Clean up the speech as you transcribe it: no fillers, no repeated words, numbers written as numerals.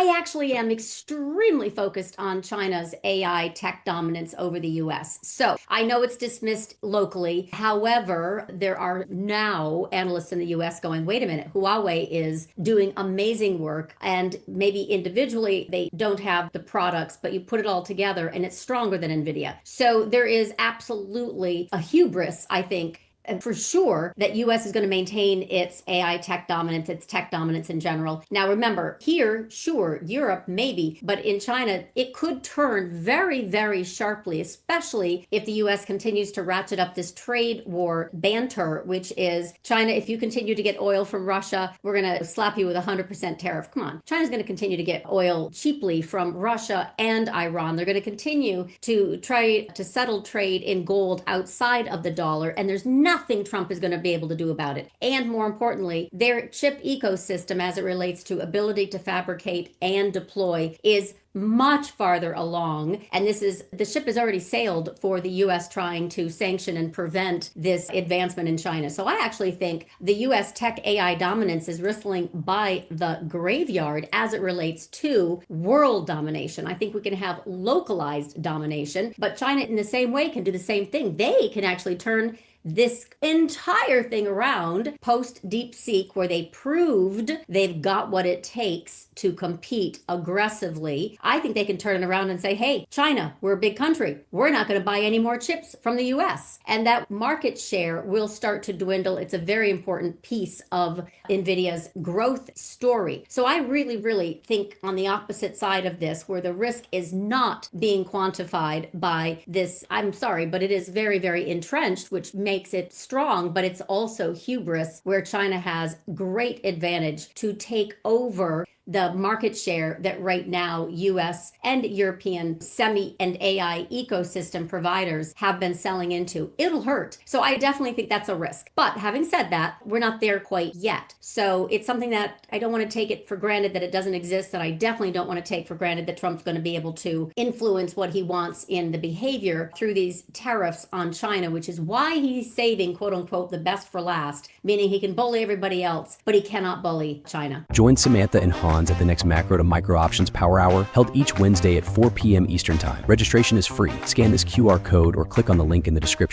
I actually am extremely focused on China's AI tech dominance over the US. So I know it's dismissed locally. However, there are now analysts in the US going, wait a minute, Huawei is doing amazing work. And maybe individually they don't have the products, but you put it all together and it's stronger than NVIDIA. So there is absolutely a hubris, I think, and for sure that US is going to maintain its AI tech dominance, its tech dominance in general. Now remember, here, sure, Europe maybe, but in China, it could turn very, very sharply, especially if the US continues to ratchet up this trade war banter, which is China, if you continue to get oil from Russia, we're going to slap you with 100% tariff. Come on. China's going to continue to get oil cheaply from Russia and Iran. They're going to continue to try to settle trade in gold outside of the dollar, and there's nothing Trump is going to be able to do about it. And more importantly, their chip ecosystem as it relates to ability to fabricate and deploy is much farther along. And the ship has already sailed for the US trying to sanction and prevent this advancement in China. So I actually think the US tech AI dominance is wrestling by the graveyard as it relates to world domination. I think we can have localized domination, but China in the same way can do the same thing. They can actually turn this entire thing around post DeepSeek, where they proved they've got what it takes to compete aggressively. I think they can turn it around and say, hey, China, we're a big country. We're not going to buy any more chips from the US. And that market share will start to dwindle. It's a very important piece of NVIDIA's growth story. So I really, really think on the opposite side of this, where the risk is not being quantified by this, I'm sorry, but it is very, very entrenched, which makes it strong, but it's also hubris, where China has great advantage to take over the market share that right now US and European semi and AI ecosystem providers have been selling into. It'll hurt. So I definitely think that's a risk. But having said that, we're not there quite yet. So it's something that I don't want to take it for granted that it doesn't exist, and I definitely don't want to take for granted that Trump's going to be able to influence what he wants in the behavior through these tariffs on China, which is why he's saving, quote unquote, the best for last, meaning he can bully everybody else, but he cannot bully China. Join Samantha and Hans at the next Macro to Micro Options Power Hour, held each Wednesday at 4 p.m. Eastern Time. Registration is free. Scan this QR code or click on the link in the description.